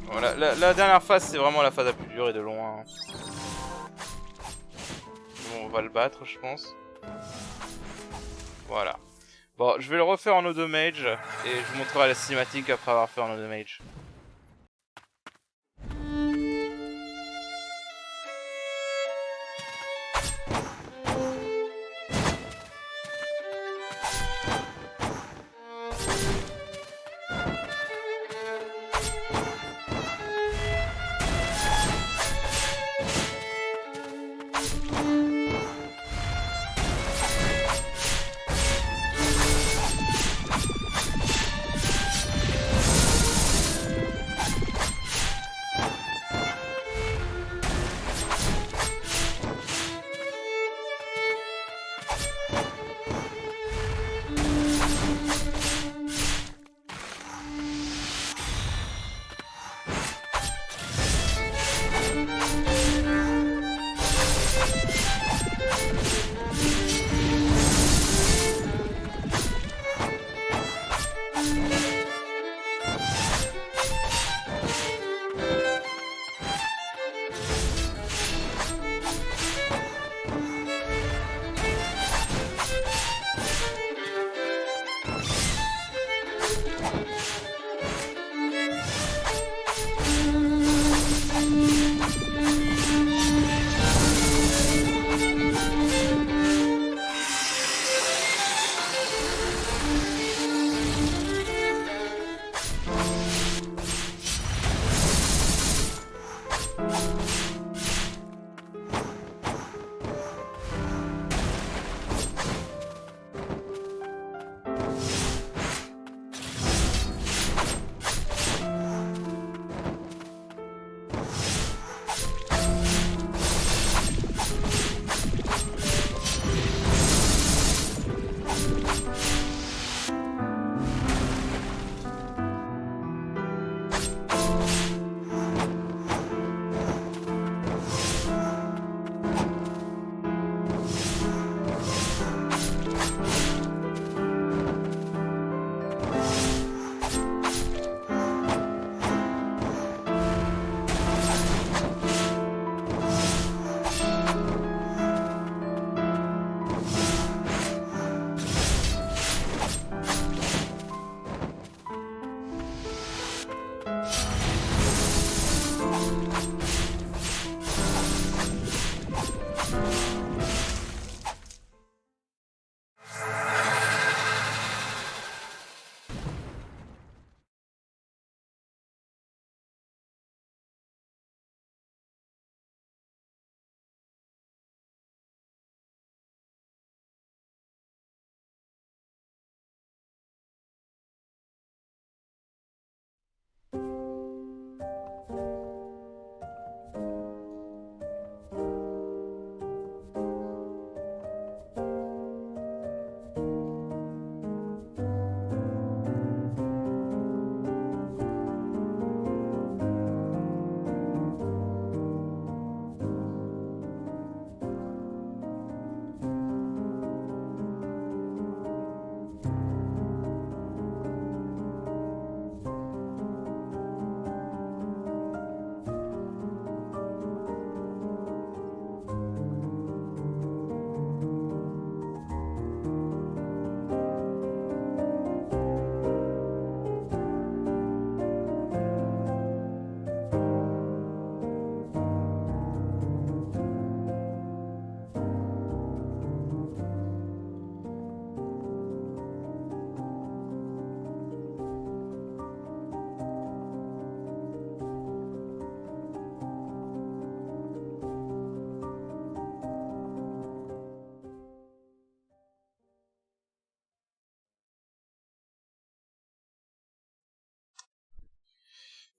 [SPEAKER 1] Voilà, la dernière phase c'est vraiment la phase la plus dure et de loin. Bon, on va le battre je pense. Voilà. Bon, je vais le refaire en No Damage et je vous montrerai la cinématique après avoir fait en No Damage.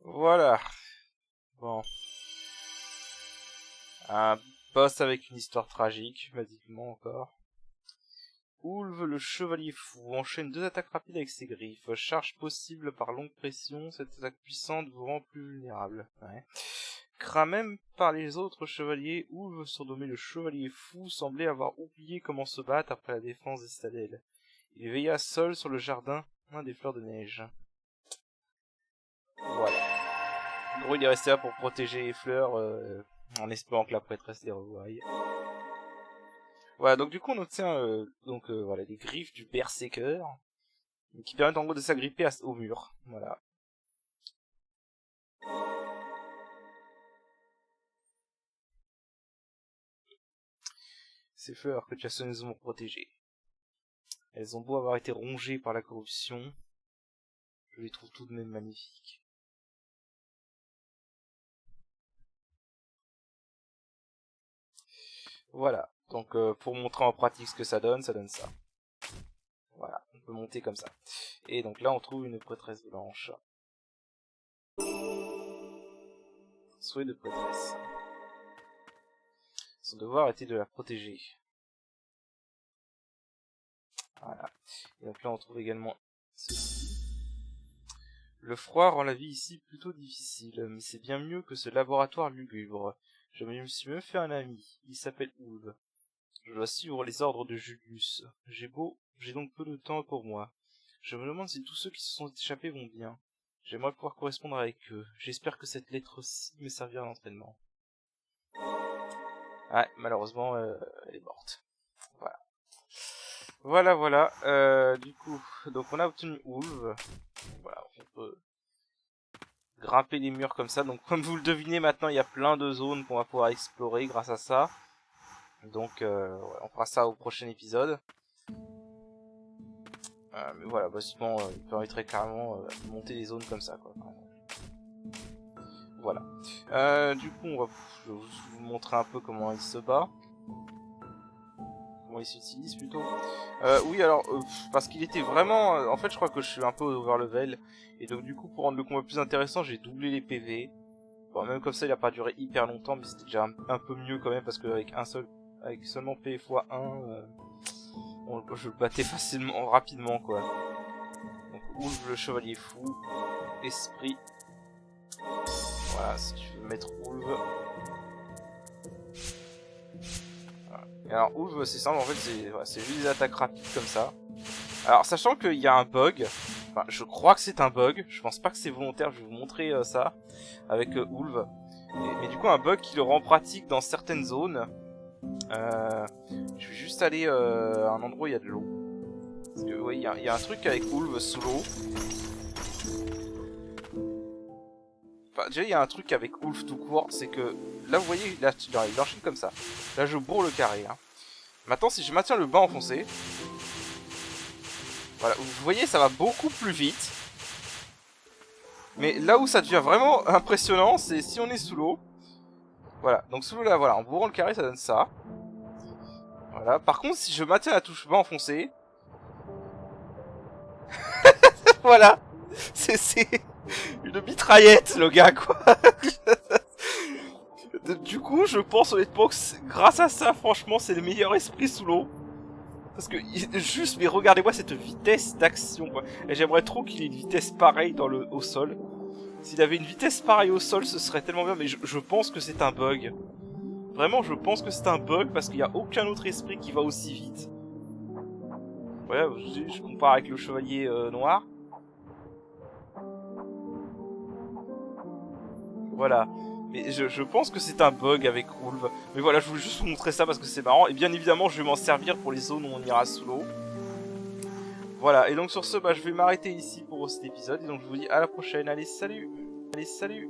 [SPEAKER 1] Voilà. Bon. Un boss avec une histoire tragique, basiquement encore. Ulve, le chevalier fou, enchaîne 2 attaques rapides avec ses griffes. Charge possible par longue pression, cette attaque puissante vous rend plus vulnérable. Ouais. Craint même par les autres chevaliers, Ulve, surnommé le chevalier fou, semblait avoir oublié comment se battre après la défense des citadelles. Il veilla seul sur le jardin des fleurs de neige. Voilà. En gros, il est resté là pour protéger les fleurs, en espérant que la prêtresse les revoie. Voilà, donc du coup on obtient voilà, des griffes du berserker qui permettent en gros de s'agripper au mur. Voilà. Ces fleurs que tu as soigneusement protégées. Elles ont beau avoir été rongées par la corruption, je les trouve tout de même magnifiques. Voilà, donc pour montrer en pratique ce que ça donne ça. Voilà, on peut monter comme ça. Et donc là on trouve une prêtresse blanche. Souhait de prêtresse. Son devoir était de la protéger. Voilà. Et donc là on trouve également ceci. Le froid rend la vie ici plutôt difficile, mais c'est bien mieux que ce laboratoire lugubre. Je me suis même fait un ami, il s'appelle Ulve. Je dois suivre les ordres de Julius. J'ai donc peu de temps pour moi. Je me demande si tous ceux qui se sont échappés vont bien. J'aimerais pouvoir correspondre avec eux. J'espère que cette lettre-ci me servira d'entraînement. Ouais, malheureusement, elle est morte. Voilà. Du coup, donc on a obtenu Ulve. Voilà, on peut grimper les murs comme ça. Donc comme vous le devinez maintenant, il y a plein de zones qu'on va pouvoir explorer grâce à ça. Donc voilà, on fera ça au prochain épisode. Mais voilà, basiquement, il permettrait carrément de monter des zones comme ça, quoi. Voilà. Du coup, je vais vous montrer un peu comment il se bat. Comment il s'utilise plutôt. Oui, alors, parce qu'il était vraiment... en fait, je crois que je suis un peu over level. Et donc, du coup, pour rendre le combat plus intéressant, j'ai doublé les PV. Bon, même comme ça, il a pas duré hyper longtemps, mais c'était déjà un peu mieux quand même, parce qu'avec avec seulement PV x 1, je le battais facilement, rapidement, quoi. Donc, Ulve, le chevalier fou. Esprit. Voilà, si tu veux mettre Ulve. Voilà. Et alors, Ulve, c'est simple, en fait, c'est juste des attaques rapides comme ça. Alors, sachant qu'il y a un bug, enfin, je crois que c'est un bug, je pense pas que c'est volontaire, je vais vous montrer ça, avec Ulve. Mais du coup, un bug qui le rend pratique dans certaines zones. Je vais juste aller à un endroit où il y a de l'eau. Parce que, oui, il y a un truc avec Ulve sous l'eau. Enfin, déjà, il y a un truc avec Ulve tout court, c'est que là, vous voyez, là, il enchaîne comme ça. Là, je bourre le carré. Hein. Maintenant, si je maintiens le bas enfoncé, voilà, vous voyez, ça va beaucoup plus vite. Mais là où ça devient vraiment impressionnant, c'est si on est sous l'eau. Voilà, donc sous l'eau, là, voilà, en bourrant le carré, ça donne ça. Voilà, par contre, si je maintiens la touche bas enfoncé... voilà, c'est une mitraillette, le gars, quoi. Du coup, je pense honnêtement que grâce à ça, franchement, c'est le meilleur esprit sous l'eau. Parce que, juste, mais regardez-moi cette vitesse d'action, quoi. Et j'aimerais trop qu'il ait une vitesse pareille au sol. S'il avait une vitesse pareille au sol, ce serait tellement bien, mais je pense que c'est un bug. Vraiment, je pense que c'est un bug, parce qu'il n'y a aucun autre esprit qui va aussi vite. Ouais, je compare avec le chevalier noir. Voilà. Mais je pense que c'est un bug avec Ulve. Mais voilà, je voulais juste vous montrer ça parce que c'est marrant. Et bien évidemment, je vais m'en servir pour les zones où on ira sous l'eau. Voilà, et donc sur ce, je vais m'arrêter ici pour cet épisode. Et donc je vous dis à la prochaine. Allez, salut! Allez, salut!